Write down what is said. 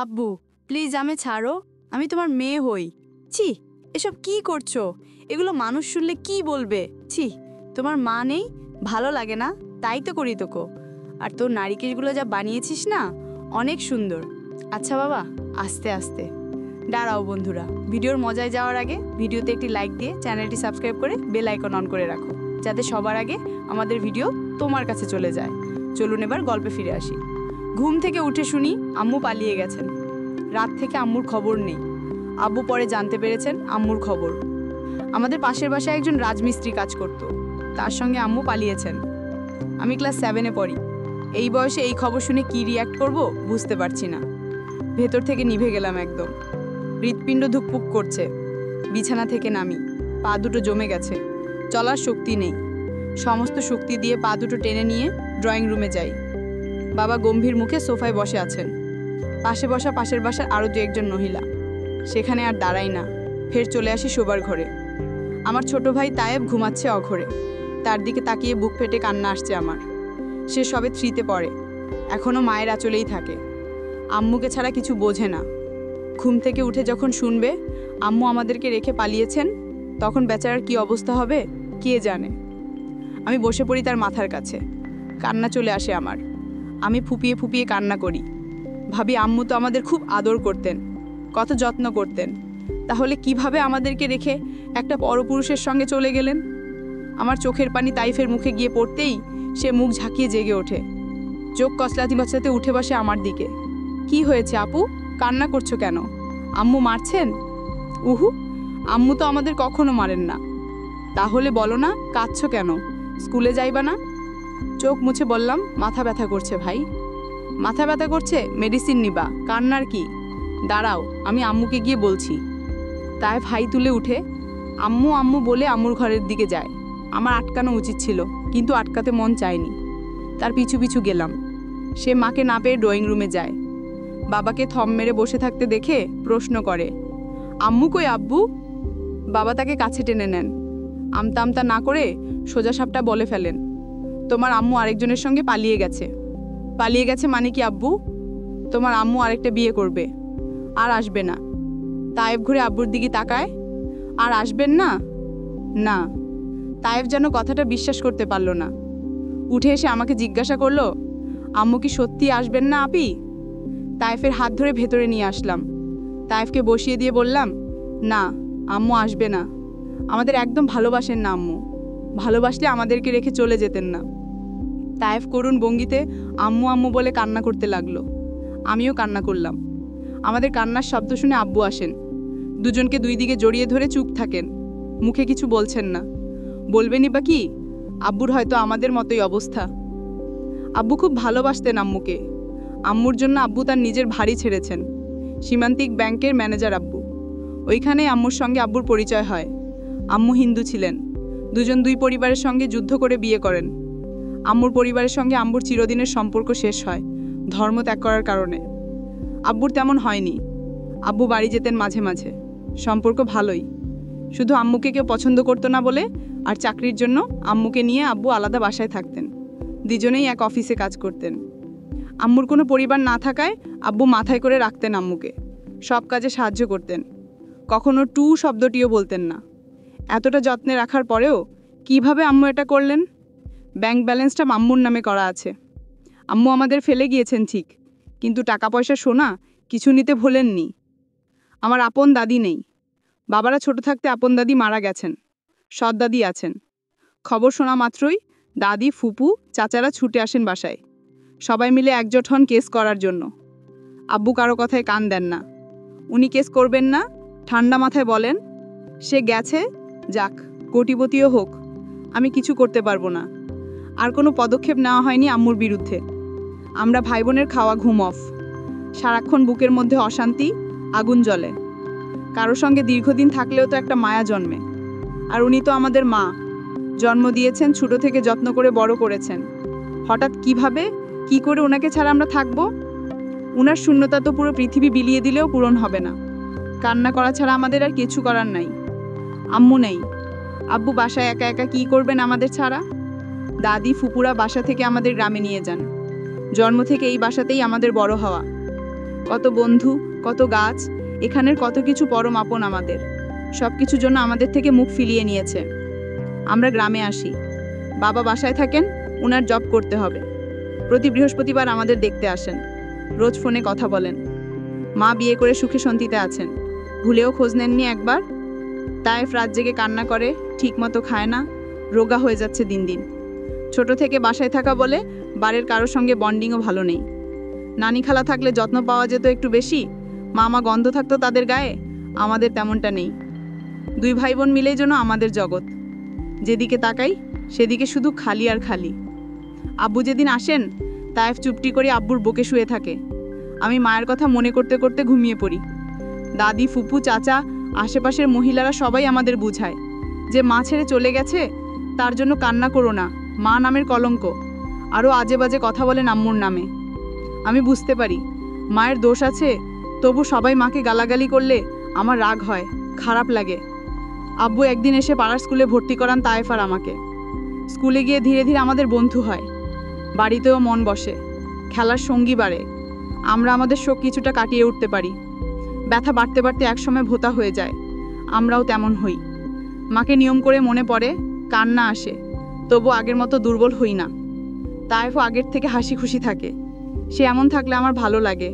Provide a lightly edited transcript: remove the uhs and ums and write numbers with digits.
আব্বু প্লিজ আমি ছাড়ো, আমি তোমার মেয়ে হই। ছি, এসব কি করছো? এগুলো মানুষ শুনলে কি বলবে? ছি, তোমার মা নেই, ভালো লাগে না, তাই তো করি তোকে। আর তোর নারিকেলগুলো যা বানিয়েছিস না, অনেক সুন্দর। আচ্ছা বাবা, আস্তে আস্তে। দাঁড়াও বন্ধুরা, ভিডিওর মজায় যাওয়ার আগে ভিডিওতে একটি লাইক দিয়ে চ্যানেলটি সাবস্ক্রাইব করে বেল আইকন অন করে রাখো, যাতে সবার আগে আমাদের ভিডিও তোমার কাছে চলে যায়। চলুন এবার গল্পে ফিরে আসি। ঘুম থেকে উঠে শুনি আম্মু পালিয়ে গেছেন। রাত থেকে আম্মুর খবর নেই। আব্বু পরে জানতে পেরেছেন আম্মুর খবর। আমাদের পাশের বাসায় একজন রাজমিস্ত্রি কাজ করত, তার সঙ্গে আম্মু পালিয়েছেন। আমি ক্লাস 7-এ পড়ি। এই বয়সে এই খবর শুনে কি রিয়্যাক্ট করব বুঝতে পারছি না। ভেতর থেকে নিভে গেলাম একদম। হৃৎপিণ্ড ধুকপুক করছে। বিছানা থেকে নামি, পা দুটো জমে গেছে, চলার শক্তি নেই। সমস্ত শক্তি দিয়ে পা দুটো টেনে নিয়ে ড্রয়িং রুমে যাই। বাবা গম্ভীর মুখে সোফায় বসে আছেন। পাশে বসা পাশের বাসার আরও দু একজন মহিলা। সেখানে আর দাঁড়াই না, ফের চলে আসি শোবার ঘরে। আমার ছোট ভাই তায়েব ঘুমাচ্ছে অঘরে। তার দিকে তাকিয়ে বুক ফেটে কান্না আসছে আমার। সে সবে 3-তে পড়ে, এখনও মায়ের আঁচলেই থাকে। আম্মুকে ছাড়া কিছু বোঝে না। ঘুম থেকে উঠে যখন শুনবে আম্মু আমাদেরকে রেখে পালিয়েছেন, তখন বেচারার কি অবস্থা হবে কে জানে। আমি বসে পড়ি তার মাথার কাছে। কান্না চলে আসে আমার। আমি ফুপিয়ে ফুপিয়ে কান্না করি। ভাবি আম্মু তো আমাদের খুব আদর করতেন, কত যত্ন করতেন, তাহলে কিভাবে আমাদেরকে রেখে একটা পরপুরুষের সঙ্গে চলে গেলেন? আমার চোখের পানি তাইফের মুখে গিয়ে পড়তেই সে মুখ ঝাঁকিয়ে জেগে ওঠে। চোখ কচলাতে কচলাতে উঠে বসে আমার দিকে। কি হয়েছে আপু, কান্না করছো কেন? আম্মু মারছেন? উহু, আম্মু তো আমাদের কখনো মারেন না। তাহলে বলো না, কাঁদছো কেন? স্কুলে যাইবা না? চোখ মুছে বললাম, মাথা ব্যথা করছে ভাই। মাথা ব্যথা করছে, মেডিসিন নিবা, কান্নার কি? দাঁড়াও, আমি আম্মুকে গিয়ে বলছি। তাই ভাই তুলে উঠে আম্মু আম্মু বলে আম্মুর ঘরের দিকে যায়। আমার আটকানো উচিত ছিল, কিন্তু আটকাতে মন চায়নি। তার পিছু পিছু গেলাম। সে মাকে না পেয়ে ড্রয়িং রুমে যায়। বাবাকে থম মেরে বসে থাকতে দেখে প্রশ্ন করে, আম্মু কই আব্বু? বাবা তাকে কাছে টেনে নেন। আমতা আমতা না করে সোজা সাপটা বলে ফেলেন, তোমার আম্মু আরেকজনের সঙ্গে পালিয়ে গেছে। পালিয়ে গেছে মানে কি আব্বু? তোমার আম্মু আরেকটা বিয়ে করবে, আর আসবে না। তায়েব ঘুরে আব্বুর দিকে তাকায়, আর আসবেন না? না। তায়েব যেন কথাটা বিশ্বাস করতে পারল না। উঠে এসে আমাকে জিজ্ঞাসা করলো, আম্মু কি সত্যি আসবেন না আপি? তায়েফের হাত ধরে ভেতরে নিয়ে আসলাম। তায়েফকে বসিয়ে দিয়ে বললাম, না, আম্মু আসবে না। আমাদের একদম ভালোবাসেন না আম্মু। ভালোবাসলে আমাদেরকে রেখে চলে যেতেন না। তায়েফ করুণ ভঙ্গিতে আম্মু আম্মু বলে কান্না করতে লাগলো। আমিও কান্না করলাম। আমাদের কান্নার শব্দ শুনে আব্বু আসেন। দুজনকে দুই দিকে জড়িয়ে ধরে চুপ থাকেন, মুখে কিছু বলছেন না। বলবেনই বা কি? আব্বুর হয়তো আমাদের মতোই অবস্থা। আব্বু খুব ভালোবাসতেন আম্মুকে। আম্মুর জন্য আব্বু তার নিজের বাড়ি ছেড়েছেন। সীমান্তিক ব্যাংকের ম্যানেজার আব্বু। ওইখানে আম্মুর সঙ্গে আব্বুর পরিচয় হয়। আম্মু হিন্দু ছিলেন। দুজন দুই পরিবারের সঙ্গে যুদ্ধ করে বিয়ে করেন। আম্মুর পরিবারের সঙ্গে আম্মুর চিরদিনের সম্পর্ক শেষ হয় ধর্ম ত্যাগ করার কারণে। আব্বুর তেমন হয়নি। আব্বু বাড়ি যেতেন মাঝে মাঝে। সম্পর্ক ভালোই, শুধু আম্মুকে কেউ পছন্দ করতো না বলে, আর চাকরির জন্য আম্মুকে নিয়ে আব্বু আলাদা বাসায় থাকতেন। দুজনেই এক অফিসে কাজ করতেন। আম্মুর কোনো পরিবার না থাকায় আব্বু মাথায় করে রাখতেন আম্মুকে, সব কাজে সাহায্য করতেন। কখনো টু শব্দটিও বলতেন না। এতটা যত্নে রাখার পরেও কিভাবে আম্মু এটা করলেন? ব্যাংক ব্যালেন্সটা আম্মুর নামে করা আছে। আম্মু আমাদের ফেলে গিয়েছেন ঠিক, কিন্তু টাকা পয়সা সোনা কিছু নিতে ভোলেননি। আমার আপন দাদি নেই। বাবারা ছোট থাকতে আপন দাদি মারা গেছেন। সৎ দাদি আছেন। খবর শোনা মাত্রই দাদি, ফুপু, চাচারা ছুটে আসেন বাসায়। সবাই মিলে একজোট হন কেস করার জন্য। আব্বু কারো কথায় কান দেন না। উনি কেস করবেন না, ঠান্ডা মাথায় বলেন, সে গেছে, যাক, কোটিপতিও হোক, আমি কিছু করতে পারবো না। আর কোনো পদক্ষেপ নেওয়া হয়নি আম্মুর বিরুদ্ধে। আমরা ভাই বোনের খাওয়া ঘুম অফ। সারাক্ষণ বুকের মধ্যে অশান্তি, আগুন জ্বলে। কারো সঙ্গে দীর্ঘদিন থাকলেও তো একটা মায়া জন্মে। আর উনি তো আমাদের মা। জন্ম দিয়েছেন, ছোটো থেকে যত্ন করে বড় করেছেন। হঠাৎ কিভাবে, কি করে ওনাকে ছাড়া আমরা থাকবো? উনার শূন্যতা তো পুরো পৃথিবী বিলিয়ে দিলেও পূরণ হবে না। কান্না করা ছাড়া আমাদের আর কিছু করার নাই। আম্মু নেই। আব্বু বাসায় একা একা কি করবেন আমাদের ছাড়া? দাদি, ফুপুরা বাসা থেকে আমাদের গ্রামে নিয়ে যান। জন্ম থেকে এই বাসাতেই আমাদের বড় হওয়া। কত বন্ধু, কত গাছ, এখানের কত কিছু পরম আপন আমাদের। সব কিছুর জন্য আমাদের থেকে মুখ ফিরিয়ে নিয়েছে। আমরা গ্রামে আসি, বাবা বাসায় থাকেন, উনার জব করতে হবে। প্রতি বৃহস্পতিবার আমাদের দেখতে আসেন, রোজ ফোনে কথা বলেন। মা বিয়ে করে সুখে শান্তিতে আছেন, ভুলেও খোঁজ নেননি একবার। তায়েফ রাত জেগে কান্না করে, ঠিকমতো খায় না, রোগা হয়ে যাচ্ছে দিন দিন। ছোট থেকে বাসায় থাকা বলে বাড়ির কারোর সঙ্গে বন্ডিংও ভালো নেই। নানি খালা থাকলে যত্ন পাওয়া যেত একটু বেশি, মামা গন্ধ থাকতো তাদের গায়ে, আমাদের তেমনটা নেই। দুই ভাই বোন মিলেই যেন আমাদের জগৎ। যেদিকে তাকাই সেদিকে শুধু খালি আর খালি। আব্বু যেদিন আসেন, তায়েফ চুপটি করে আব্বুর বুকে শুয়ে থাকে। আমি মায়ের কথা মনে করতে করতে ঘুমিয়ে পড়ি। দাদি, ফুপু, চাচা, আশেপাশের মহিলারা সবাই আমাদের বুঝায় যে মা ছেড়ে চলে গেছে, তার জন্য কান্না করো না, মা নামের কলঙ্ক। আরও আজে বাজে কথা বলেন আম্মুর নামে। আমি বুঝতে পারি মায়ের দোষ আছে, তবু সবাই মাকে গালাগালি করলে আমার রাগ হয়, খারাপ লাগে। আব্বু একদিন এসে পাড়ার স্কুলে ভর্তি করান তায়েফ আর আমাকে। স্কুলে গিয়ে ধীরে ধীরে আমাদের বন্ধু হয়, বাড়িতেও মন বসে, খেলার সঙ্গী বাড়ে। আমরা আমাদের শোক কিছুটা কাটিয়ে উঠতে পারি। ব্যথা বাড়তে বাড়তে একসময় ভোঁতা হয়ে যায়, আমরাও তেমন হই। মাকে নিয়ম করে মনে পড়ে, কান্না আসে, তবু আগের মতো দুর্বল হই না। তায়েফও আগের থেকে হাসি খুশি থাকে। সে এমন থাকলে আমার ভালো লাগে।